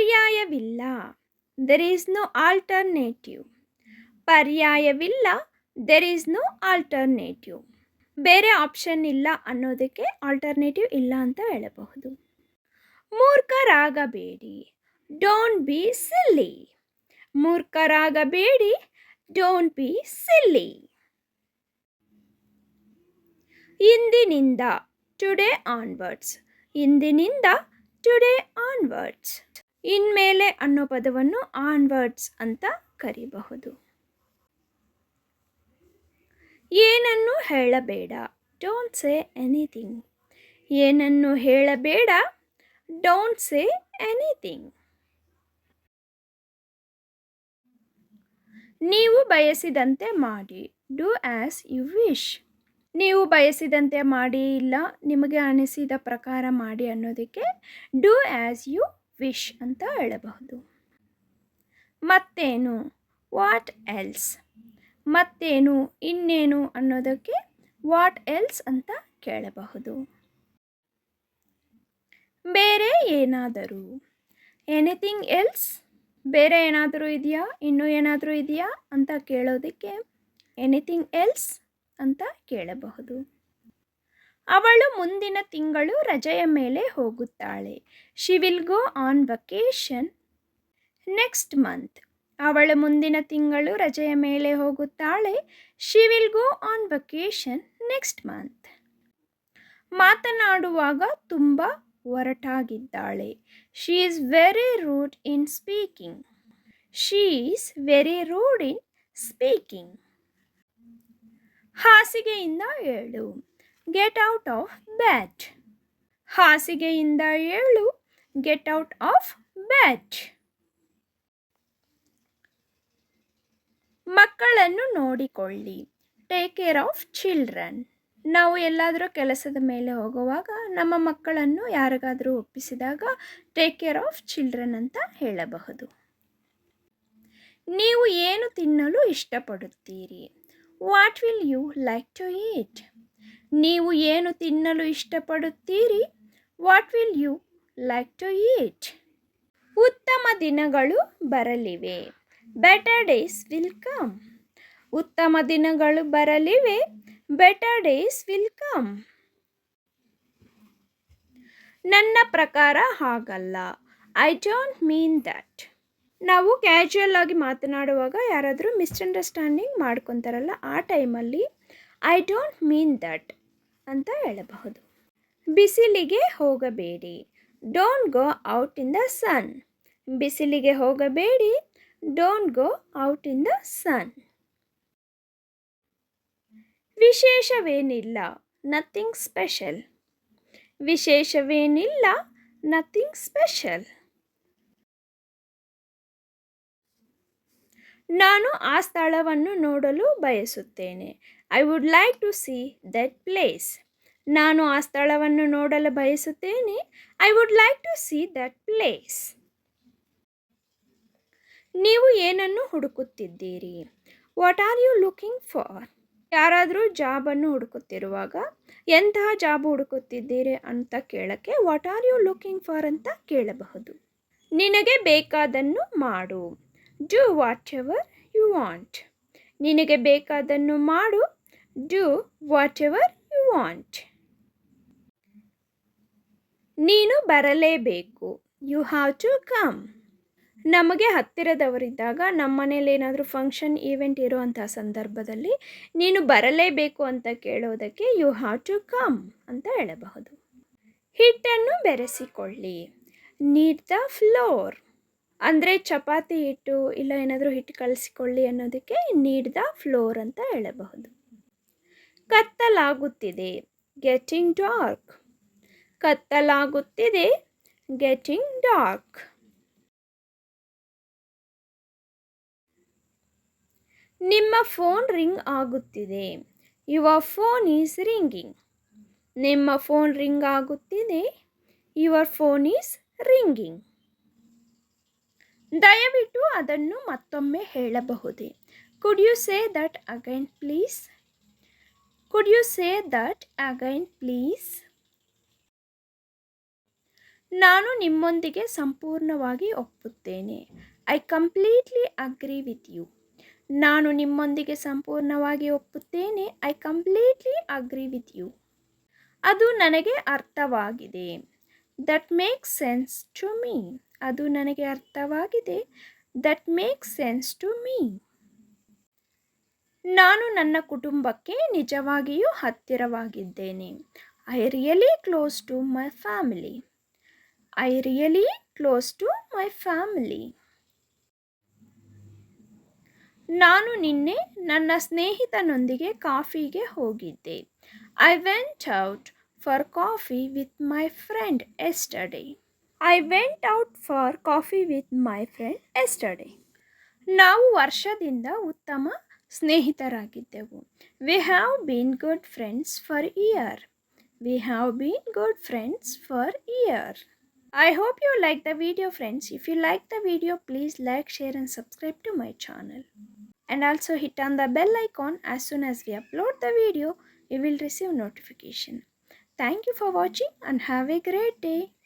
ಪರ್ಯಾಯವಿಲ್ಲ. There is no alternative. ಪರ್ಯಾಯವಿಲ್ಲ, there is no alternative. ಬೇರೆ option ಇಲ್ಲ ಅನ್ನೋದಕ್ಕೆ ಆಲ್ಟರ್ನೇಟಿವ್ ಇಲ್ಲ ಅಂತ ಹೇಳಬಹುದು. ಮೂರ್ಖರಾಗಬೇಡಿ. Don't be silly. ಮೂರ್ಖರಾಗಬೇಡಿ. Don't be silly. ಇಂದಿನಿಂದ, ಟುಡೇ ಆನ್ವರ್ಡ್ಸ್. ಇಂದಿನಿಂದ ಟುಡೇ ಆನ್ವರ್ಡ್ಸ್. ಇನ್ಮೇಲೆ ಅನ್ನೋ ಪದವನ್ನು ಆನ್ವರ್ಡ್ಸ್ ಅಂತ ಕರೀಬಹುದು. ಏನನ್ನು ಹೇಳಬೇಡ. Don't say anything. ಏನನ್ನು ಹೇಳಬೇಡ. Don't say anything. ನೀವು ಬಯಸಿದಂತೆ ಮಾಡಿ. Do as you wish. ನೀವು ಬಯಸಿದಂತೆ ಮಾಡಿ, ಇಲ್ಲ ನಿಮಗೆ ಅನಿಸಿದ ಪ್ರಕಾರ ಮಾಡಿ ಅನ್ನೋದಕ್ಕೆ ಡೂ ಆ್ಯಸ್ ಯು ವಿಶ್ ಅಂತ ಹೇಳಬಹುದು. ಮತ್ತೇನು, ವಾಟ್ ಎಲ್ಸ್. ಮತ್ತೇನು, ಇನ್ನೇನು ಅನ್ನೋದಕ್ಕೆ ವಾಟ್ ಎಲ್ಸ್ ಅಂತ ಕೇಳಬಹುದು. ಬೇರೆ ಏನಾದರೂ. Anything else. ಬೇರೆ ಏನಾದರೂ ಇದೆಯಾ, ಇನ್ನೂ ಏನಾದರೂ ಇದೆಯಾ ಅಂತ ಕೇಳೋದಕ್ಕೆ ಎನಿಥಿಂಗ್ ಎಲ್ಸ್ ಅಂತ ಕೇಳಬಹುದು. ಅವಳು ಮುಂದಿನ ತಿಂಗಳು ರಜೆಯ ಮೇಲೆ ಹೋಗುತ್ತಾಳೆ. She will go on vacation next month. ಅವಳು ಮುಂದಿನ ತಿಂಗಳು ರಜೆಯ ಮೇಲೆ ಹೋಗುತ್ತಾಳೆ. She will go on vacation next month. ಮಾತನಾಡುವಾಗ ತುಂಬ ಒರಟಾಗಿದ್ದಾಳೆ. She is very rude in speaking. She is very rude in speaking. ಹಾಸಿಗೆಯಿಂದ ಏಳು. Get out of bed. ಹಾಸಿಗೆಯಿಂದ ಏಳು. Get out of bed. ಮಕ್ಕಳನ್ನು ನೋಡಿಕೊಳ್ಳಿ. Take care of children. ನಾವು ಎಲ್ಲಾದರೂ ಕೆಲಸದ ಮೇಲೆ ಹೋಗುವಾಗ ನಮ್ಮ ಮಕ್ಕಳನ್ನು ಯಾರಿಗಾದರೂ ಒಪ್ಪಿಸಿದಾಗ ಟೇಕ್ ಕೇರ್ ಆಫ್ ಚಿಲ್ಡ್ರನ್ ಅಂತ ಹೇಳಬಹುದು. ನೀವು ಏನು ತಿನ್ನಲು ಇಷ್ಟಪಡುತ್ತೀರಿ. What will you like to eat. ನೀವು ಏನು ತಿನ್ನಲು ಇಷ್ಟಪಡುತ್ತೀರಿ. What will you like to eat. ಉತ್ತಮ ದಿನಗಳು ಬರಲಿವೆ. Better days will come. ಉತ್ತಮ ದಿನಗಳು ಬರಲಿವೆ. Better days will come. ನನ್ನ ಪ್ರಕಾರ ಹಾಗಲ್ಲ. I don't mean that. ನಾವು ಕ್ಯಾಶುಯಲ್ ಆಗಿ ಮಾತನಾಡುವಾಗ ಯಾರಾದರೂ ಮಿಸ್ಅಂಡರ್ಸ್ಟ್ಯಾಂಡಿಂಗ್ ಮಾಡ್ಕೊತಾರಲ್ಲ, ಆ ಟೈಮಲ್ಲಿ ಐ ಡೋಂಟ್ ಮೀನ್ ದಟ್ ಅಂತ ಹೇಳಬಹುದು. ಬಿಸಿಲಿಗೆ ಹೋಗಬೇಡಿ. Don't go out in the sun. ಬಿಸಿಲಿಗೆ ಹೋಗಬೇಡಿ. Don't go out in the sun. ವಿಶೇಷವೇನಿಲ್ಲ. Nothing special. ವಿಶೇಷವೇನಿಲ್ಲ. Nothing special. ನಾನು ಆ ಸ್ಥಳವನ್ನು ನೋಡಲು ಬಯಸುತ್ತೇನೆ. I would like to see that place. ನಾನು ಆ ಸ್ಥಳವನ್ನು ನೋಡಲು ಬಯಸುತ್ತೇನೆ. I would like to see that place. ನೀವು ಏನನ್ನು ಹುಡುಕುತ್ತಿದ್ದೀರಿ. What are you looking for. ಯಾರಾದರೂ ಜಾಬನ್ನು ಹುಡುಕುತ್ತಿರುವಾಗ ಎಂತಹ ಜಾಬ್ ಹುಡುಕುತ್ತಿದ್ದೀರಿ ಅಂತ ಕೇಳಕ್ಕೆ what are you looking for ಅಂತ ಕೇಳಬಹುದು. ನಿನಗೆ ಬೇಕಾದನ್ನು ಮಾಡು. Do whatever you want. ನಿನಗೆ ಬೇಕಾದನ್ನು ಮಾಡು. Do whatever you want. ನೀನು ಬರಲೇಬೇಕು. You have to come. ನಮಗೆ ಹತ್ತಿರದವರಿದ್ದಾಗ ನಮ್ಮ ಮನೇಲಿ ಏನಾದರೂ ಫಂಕ್ಷನ್ ಈವೆಂಟ್ ಇರುವಂಥ ಸಂದರ್ಭದಲ್ಲಿ ನೀನು ಬರಲೇಬೇಕು ಅಂತ ಕೇಳೋದಕ್ಕೆ ಯು ಹ್ಯಾವ್ ಟು ಕಮ್ ಅಂತ ಹೇಳಬಹುದು. ಹಿಟ್ಟನ್ನು ಬೆರೆಸಿಕೊಳ್ಳಿ. Need the floor. ಅಂದರೆ ಚಪಾತಿ ಹಿಟ್ಟು ಇಲ್ಲ ಏನಾದರೂ ಹಿಟ್ಟು ಕಲಸಿಕೊಳ್ಳಿ ಅನ್ನೋದಕ್ಕೆ ನೀಡ್ ದ ಫ್ಲೋರ್ ಅಂತ ಹೇಳಬಹುದು. ಕತ್ತಲಾಗುತ್ತಿದೆ. Getting dark. ಕತ್ತಲಾಗುತ್ತಿದೆ. Getting dark. ನಿಮ್ಮ ಫೋನ್ ರಿಂಗ್ ಆಗುತ್ತಿದೆ. Your phone is ringing. ನಿಮ್ಮ ಫೋನ್ ರಿಂಗ್ ಆಗುತ್ತಿದೆ. Your phone is ringing. ದಯವಿಟ್ಟು ಅದನ್ನು ಮತ್ತೊಮ್ಮೆ ಹೇಳಬಹುದೇ. Could you say that again please. Could you say that again please. ನಾನು ನಿಮ್ಮೊಂದಿಗೆ ಸಂಪೂರ್ಣವಾಗಿ ಒಪ್ಪುತ್ತೇನೆ. I completely agree with you. ನಾನು ನಿಮ್ಮೊಂದಿಗೆ ಸಂಪೂರ್ಣವಾಗಿ ಒಪ್ಪುತ್ತೇನೆ. I completely agree with you. ಅದು ನನಗೆ ಅರ್ಥವಾಗಿದೆ. That makes sense to me. ಅದು ನನಗೆ ಅರ್ಥವಾಗಿದೆ. That makes sense to me. ನಾನು ನನ್ನ ಕುಟುಂಬಕ್ಕೆ ನಿಜವಾಗಿಯೂ ಹತ್ತಿರವಾಗಿದ್ದೇನೆ. I really close to my family. I really close to my family. ನಾನು ನಿನ್ನೆ ನನ್ನ ಸ್ನೇಹಿತನೊಂದಿಗೆ ಕಾಫಿಗೆ ಹೋಗಿದ್ದೆ. I went out for coffee with my friend yesterday. I went out for coffee with my friend yesterday. ನಾವು ವರ್ಷದಿಂದ ಉತ್ತಮ ಸ್ನೇಹಿತರಾಗಿದ್ದೆವು. We have been good friends for year. We have been good friends for year. I hope you like the video, friends. If you like the video, please like, share and subscribe to my channel. And also hit on the bell icon. As soon as we upload the video, you will receive notification. Thank you for watching and have a great day.